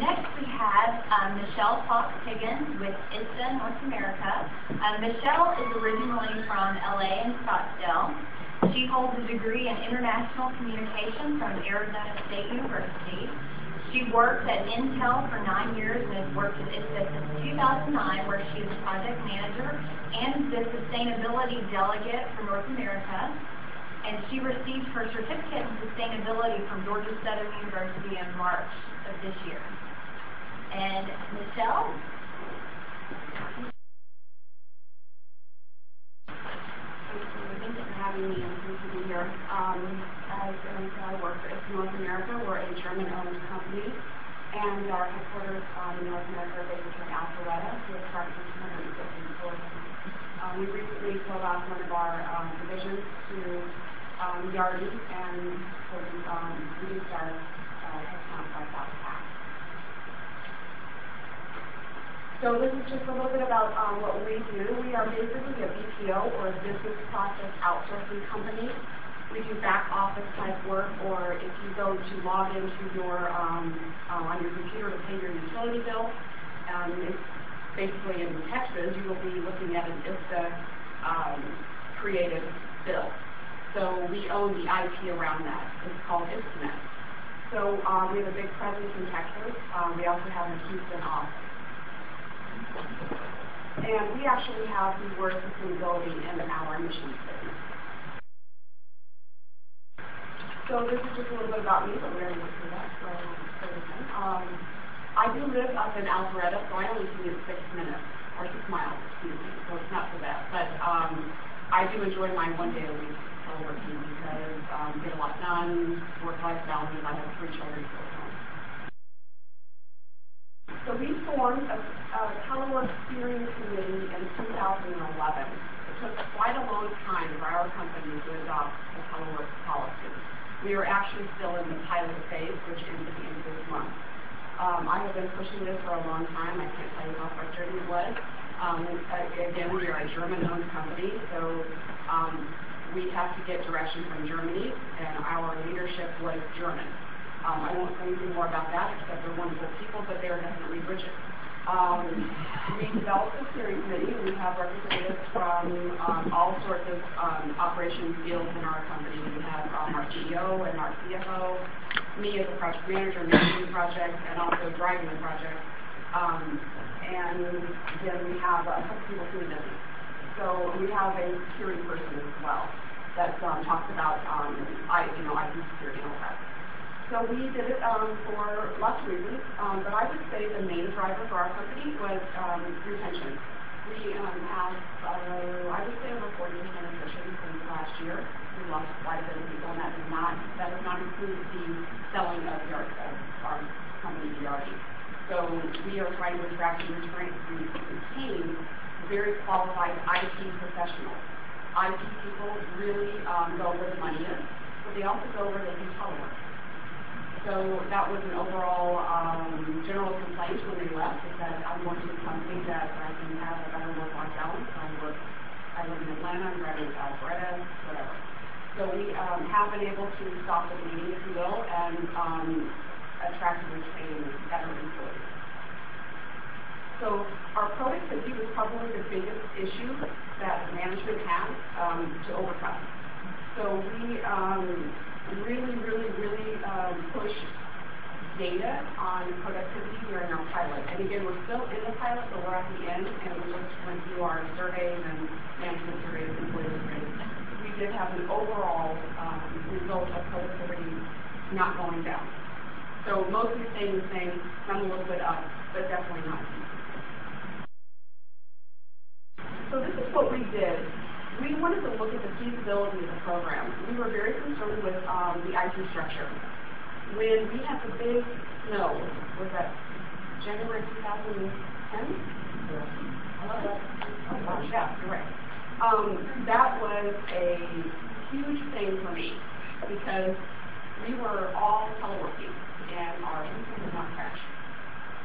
Next we have Michelle Fox Higgins with ISTA North America. Michelle is originally from LA and Scottsdale. She holds a degree in International Communication from Arizona State University. She worked at Intel for 9 years and has worked at ISTA since 2009, where she is a project manager and the sustainability delegate for North America. And she received her certificate in sustainability from Georgia Southern University in March of this year. And Michelle? Thank you for having me and pleased to be here. As I work for ISTA North America. We're a German-owned company, and our headquarters in North America are based in Alpharetta, with approximately 250 employees. We recently sold off one of our divisions to Yardi, and so we reduced our headcount by about half. So this is just a little bit about what we do. We are basically a BPO, or a business process outsourcing company. We do back office type work, or if you go to log into your on your computer to pay your utility bill, it's basically in Texas, you will be looking at an ISTA created bill. So we own the IP around that. It's called ISTANet. So we have a big presence in Texas. We also have a Houston office. And we actually have the word sustainability in our mission statement. So this is just a little bit about me, but we already went through that. I do live up in Alpharetta, so I only commute 6 minutes, or 6 miles, excuse me, so it's not so bad. But I do enjoy my 1 day a week teleworking because get a lot done, work-life balance, and I have 3 children to go home. So we formed a telework steering committee in 2011. It took quite a long time for our company to adopt a telework policy. We are actually still in the pilot phase, which ends at the end of this month. I have been pushing this for a long time. I can't tell you how frustrating it was. Again, we are a German-owned company, so we have to get direction from Germany, and our leadership was German. I won't say anything more about that, except they're wonderful people, but they're definitely rigid. We developed a steering committee. We have representatives from all sorts of operations fields in our company. We have our CEO and our CFO, me as a project manager managing the project and also driving the project. And then we have a couple people who are busy. So we have a security person as well that talks about IT security and all that. So we did it for lots of reasons, but I would say the main driver for our company was retention. We have, I would say, over 40% attrition since last year. We lost quite a bit of people, and that does not include the selling of our company, Yardi. So we are trying to attract and retain very qualified IT professionals. IT people really go where the money is, but they also go where they can telework. So that was an overall general complaint when they left, is that I'm going to a company that I can have a better work-life balance. I live in Atlanta, I'm driving to Alpharetta, whatever. So we have been able to stop the bleeding, if you will, and attract and retain better employees. So our productivity was probably the biggest issue that management had to overcome. So we really push data on productivity during our pilot. And again, we're still in the pilot, but we're at the end, and we went through our surveys and management surveys, employee surveys. We did have an overall result of productivity not going down. So mostly staying the same, some a little bit up, but definitely not decreasing. So this is what we did. We wanted to look at the feasibility of the program. We were very concerned with the IT structure. When we had the big snow, was that January 2010? Oh gosh, yeah, you're right. That was a huge thing for me because we were all teleworking and our system did not crash.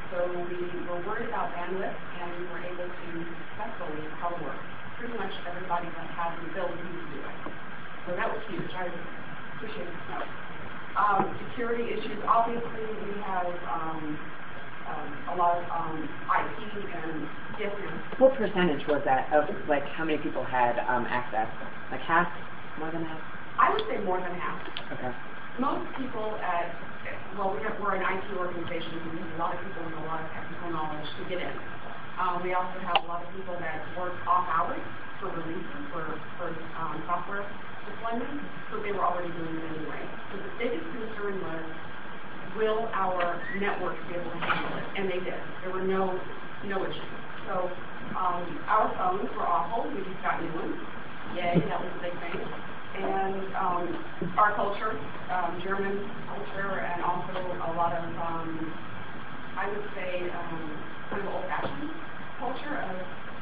So we were worried about bandwidth, and we were able to successfully telework. Pretty much everybody that had the ability to do it. So that was huge. I appreciate the snow. Security issues, obviously we have lot of IP and business. What percentage was that of, like, how many people had access? Like half? More than half? I would say more than half. Okay. Most people we're an IT organization, so we have a lot of people with a lot of technical knowledge to get in. We also have a lot of people that work off hours for releases, for software deployment, so they were already doing it anyway. So the biggest concern was, will our network be able to handle it? And they did. There were no issues. So our phones were awful. We just got new ones. Yay, that was a big thing. And our culture, German culture, and also a lot of, I would say, kind of old-fashioned culture of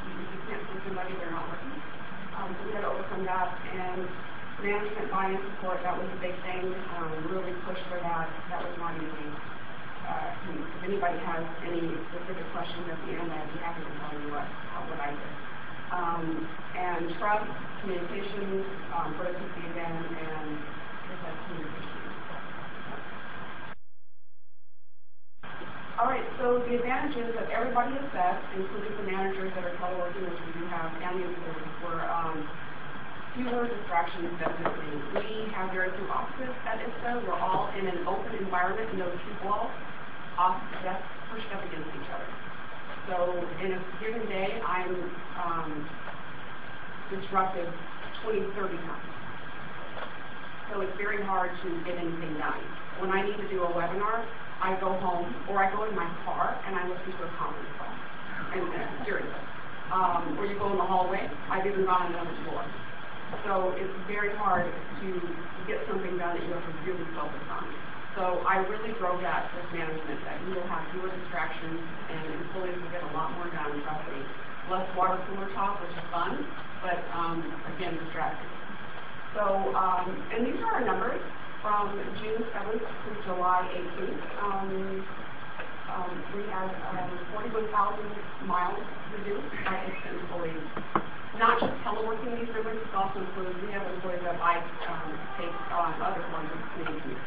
you can't see somebody, they're not working. So we had to overcome that. And management buy-in support, that was a big thing. Really push for that. That was not easy. If anybody has any specific questions at the end, I'd be happy to tell you what I did. And trust, communication, productivity again, and communication. All right, so the advantages that everybody has said, including the managers that are teleworking, which we do have, and the employees, were fewer distractions, definitely. We have very few offices at ISTA. We're all in an open environment, no cube walls, office desks pushed up against each other. So in a given day, I'm disrupted 20, 30 times. So it's very hard to get anything done. When I need to do a webinar, I go home, or I go in my car, and I listen to a conference call. And seriously. Or you go in the hallway, I've even gone on another floor. So it's very hard to get something done that you have to really focus on. So I really drove that with management, that you will have fewer distractions and employees will get a lot more done, trust me. Less water cooler talk, which is fun, but again, distracting. So, and these are our numbers from June 7th to July 18th. We have 41,000 miles reduced by employees. Not just teleworking these numbers, it also includes, we have employees that I take on other forms of communication.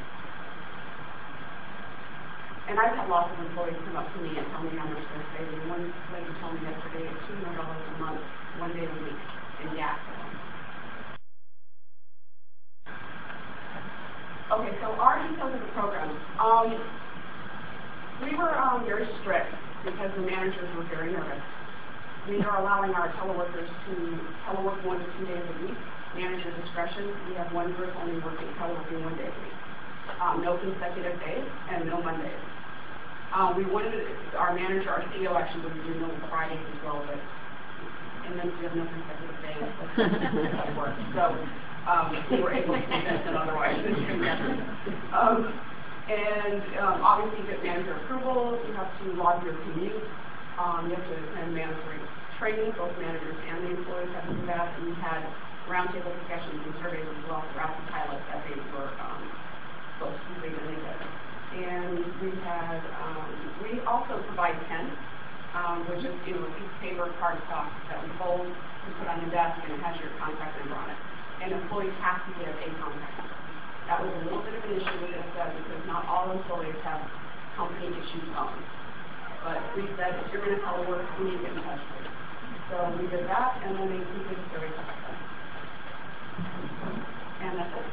And I've had lots of employees come up to me and tell me how much they're saving. One lady told me yesterday it's $200 a month, 1 day a week in gas. Okay, so our details of the program. We were very strict because the managers were very nervous. We are allowing our teleworkers to telework 1 to 2 days a week. Manager discretion. We have one group only teleworking 1 day a week. No consecutive days and no Mondays. We wanted our manager, our CEO actually would do no Fridays as well, but and then we have no consecutive days. That works. So we were able to convince it otherwise. Obviously, you get manager approval. You have to log your commute. You have to attend mandatory training. Both managers and the employees have to do that. And we had roundtable discussions and surveys as well throughout the pilot that they were supposed to complete and they did. And we had, we also provide pens, which is, a piece of paper, cardstock that we fold and put on the desk, and it has your contact number on it. And employees have to give a contact number. That was a little bit of an issue with ISTA because not all employees have company-issued phones. But we said, if you're going to telework, we need to get in touch with you. So we did that, and then they completed the survey process. And that's it.